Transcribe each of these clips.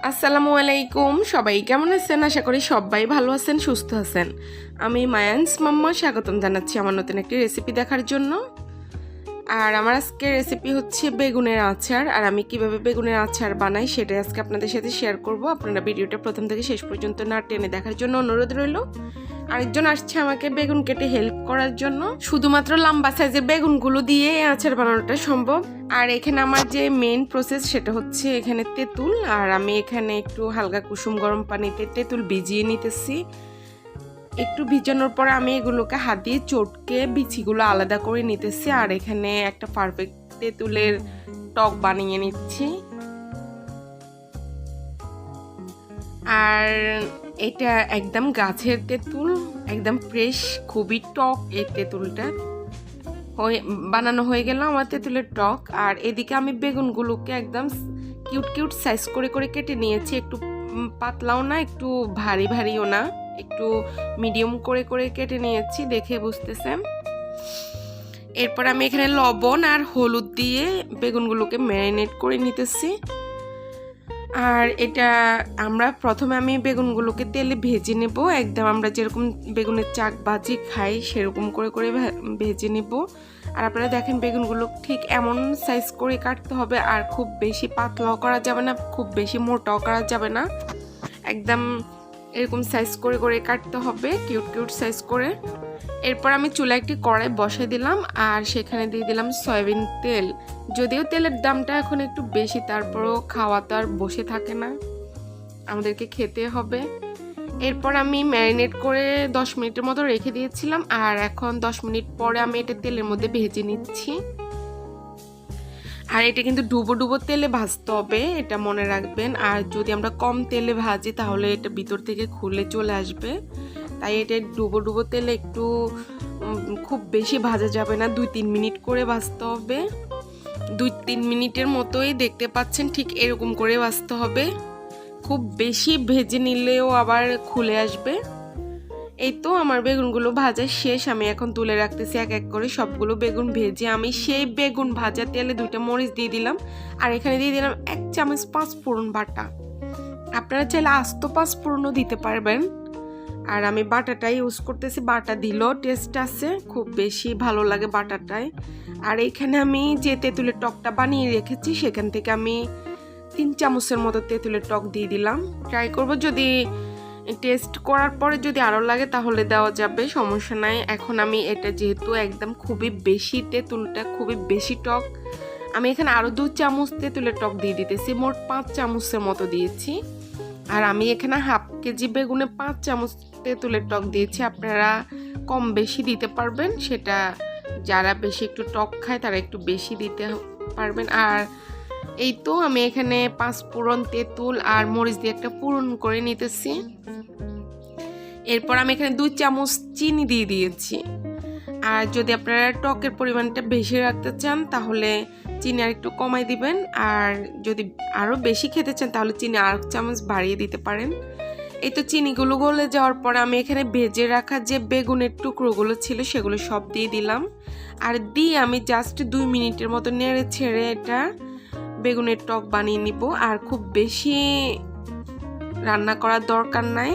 আসসালামু আলাইকুম, সবাই কেমন আছেন? আশা করি সবাই ভালো আছেন, সুস্থ আছেন। আমি মায়ান্স মাম্মা স্বাগতম জানাচ্ছি আমার নতুন একটি রেসিপি দেখার জন্য। আর আমার আজকের রেসিপি হচ্ছে বেগুনের আচার। আর আমি কিভাবে বেগুনের আচার বানাই সেটাই আজকে আপনাদের সাথে শেয়ার করব। আপনারা ভিডিওটা প্রথম থেকে শেষ পর্যন্ত না টেনে দেখার জন্য অনুরোধ রইল। আরেকজন আসছে আমাকে বেগুন কেটে হেল্প করার জন্য। শুধুমাত্র লম্বা সাইজের বেগুনগুলো দিয়ে আচার বানানোটা সম্ভব। আর এখানে আমার যে মেইন প্রসেস সেটা হচ্ছে এখানে তেঁতুল। আর আমি এখানে একটু হালকা কুসুম গরম পানিতে তেঁতুল ভিজিয়ে নিতেছি। একটু ভিজানোর পর আমি এগুলোকে হাত দিয়ে চটকে বিচিগুলো আলাদা করে নিতেছি। আর এখানে একটা পারফেক্ট তেঁতুলের টক বানিয়ে নিচ্ছি। আর এটা একদম গাছের তেঁতুল, একদম ফ্রেশ, খুবই টক এই তেঁতুলটা। বানানো হয়ে গেল আমার তেঁতুলের টক। আর এদিকে আমি বেগুনগুলোকে একদম কিউট কিউট সাইজ করে করে কেটে নিয়েছি। একটু পাতলাও না, একটু ভারী ভারীও না, একটু মিডিয়াম করে করে কেটে নিয়েছি, দেখে বুঝতেছেন। এরপর আমি এখানে লবণ আর হলুদ দিয়ে বেগুনগুলোকে ম্যারিনেট করে নিতেছি। আর এটা প্রথমে আমি বেগুনগুলোকে তেলে ভেজে নেব, একদম আমরা যেরকম বেগুনের চাক ভাজি খাই সেরকম করে করে ভেজে নেব। আর আপনারা দেখেন বেগুনগুলো ঠিক এমন সাইজ করে কাটতে হবে। আর খুব বেশি পাতলাও করা যাবে না, খুব বেশি মোটাও করা যাবে না, একদম এরকম সাইজ করে করে কাটতে হবে, কিউট কিউট সাইজ করে। এরপর আমি চুলায় একটি কড়াই বসিয়ে দিলাম আর সেখানে দিয়ে দিলাম সয়াবিন তেল। যদিও তেলের দামটা এখন একটু বেশি, তারপরও খাওয়া তো আর বসে থাকে না, আমাদেরকে খেতে হবে। এরপর আমি ম্যারিনেট করে 10 মিনিটের মতো রেখে দিয়েছিলাম। আর এখন 10 মিনিট পরে আমি এটা তেলের মধ্যে ভেজে নিচ্ছি। আর এটা কিন্তু ডুবো ডুবো তেলে ভাজতে হবে, এটা মনে রাখবেন। আর যদি আমরা কম তেলে ভাজি তাহলে এটা ভিতর থেকে খুলে চলে আসবে। তাই এটা ডুবো ডুবো তেলে একটু খুব বেশি ভাজা যাবে না, 2-3 মিনিট করে ভাজতে হবে। 2-3 মিনিটের মতোই দেখতে পাচ্ছেন, ঠিক এরকম করে ভাজতে হবে। খুব বেশি ভেজে নিলেও আবার খুলে আসবে। এই তো আমার বেগুনগুলো ভাজা শেষ। আমি এখন তুলে রাখতেছি এক এক করে সবগুলো বেগুন ভেজে। আমি সেই বেগুন ভাজা তেলে 2টা মরিচ দিয়ে দিলাম। আর এখানে দিয়ে দিলাম 1 চামচ 5 ফোড়ন বাটা। আপনারা চাইলে আস্ত 5 ফোড়নও দিতে পারবেন। আর আমি বাটাটাই ইউজ করতেছি, বাটা দিলেও টেস্ট আছে, খুব বেশি ভালো লাগে বাটাটাই। আর এখানে আমি যে তেঁতুলের টকটা বানিয়ে রেখেছি সেখান থেকে আমি 3 চামচের মতো তেঁতুলের টক দিয়ে দিলাম। ট্রাই করব, যদি টেস্ট করার পরে যদি আরও লাগে তাহলে দেওয়া যাবে, সমস্যা নাই। এখন আমি এটা যেহেতু একদম খুবই বেশি তেঁতুলটা খুবই বেশি টক, আমি এখানে আরও 2 চামচ তেঁতুলের টক দিয়ে দিতেছি, মোট 5 চামচের মতো দিয়েছি। আর আমি এখানে হাফ কেজি বেগুনে 5 চামচ তেঁতুলের টক দিয়েছি। আপনারা কম বেশি দিতে পারবেন, সেটা যারা বেশি একটু টক খায় তারা একটু বেশি দিতে পারবেন। আর এই তো আমি এখানে 5 ফোড়ন, তেঁতুল আর মরিচ দিয়ে একটা ফোড়ন করে নিতেছি। এরপর আমি এখানে 2 চামচ চিনি দিয়ে দিয়েছি। আর যদি আপনারা টকের পরিমাণটা বেশি রাখতে চান তাহলে চিনি আর একটু কমাই দিবেন। আর যদি আরও বেশি খেতে চান তাহলে চিনি আর 1 চামচ বাড়িয়ে দিতে পারেন। এই তো চিনিগুলো গলে যাওয়ার পরে আমি এখানে ভেজে রাখা যে বেগুনের টুকরোগুলো ছিল সেগুলো সব দিয়ে দিলাম। আর দিয়ে আমি জাস্ট 2 মিনিটের মতো নেড়ে ছেড়ে এটা বেগুনের টক বানিয়ে নিব। আর খুব বেশি রান্না করার দরকার নাই,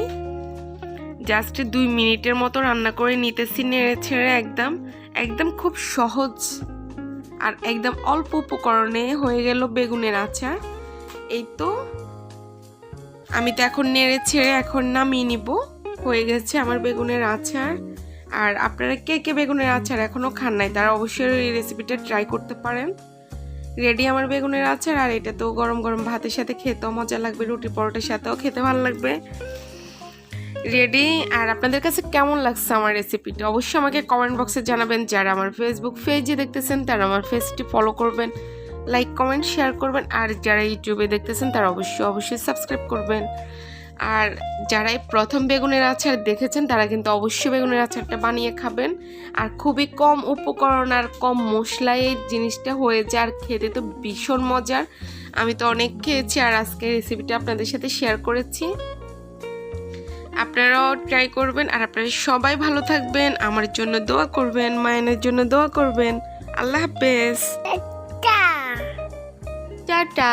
জাস্ট 2 মিনিটের মতো রান্না করে নিতেছি নেড়ে ছেড়ে। একদম একদম খুব সহজ আর একদম অল্প উপকরণে হয়ে গেল বেগুনের আচার। এই তো আমি তো এখন নেড়ে ছেড়ে এখন নামিয়ে নিব, হয়ে গেছে আমার বেগুনের আচার। আর আপনারা কে কে বেগুনের আচার এখনও খান নাই তারা অবশ্যই এই রেসিপিটা ট্রাই করতে পারেন। রেডি আমার বেগুনের আচার। আর এটা তো গরম গরম ভাতের সাথে খেতেও মজা লাগবে, রুটি পরোটার সাথেও খেতে ভালো লাগবে। রেডি। আর আপনাদের কাছে কেমন লাগছে আমার রেসিপিটা অবশ্যই আমাকে কমেন্ট বক্সে জানাবেন। যারা আমার ফেসবুক পেজে দেখতেছেন তারা আমার পেজটি ফলো করবেন, লাইক কমেন্ট শেয়ার করবেন। আর যারা ইউটিউবে দেখতেছেন তারা অবশ্যই সাবস্ক্রাইব করবেন। আর যারা প্রথম বেগুনের আচার দেখেছেন তারা কিন্তু অবশ্যই বেগুনের আচারটা বানিয়ে খাবেন। আর খুবই কম উপকরণ আর কম মশলায় এই জিনিসটা হয়ে যায়, আর খেতে তো ভীষণ মজার। আমি তো অনেক খেয়েছি আর আজকের রেসিপিটা আপনাদের সাথে শেয়ার করেছি। আপনারাও ট্রাই করবেন। আর আপনারা সবাই ভালো থাকবেন, আমার জন্য দোয়া করবেন, মায়ের জন্য দোয়া করবেন। আল্লাহ হাফেজ, টাটা।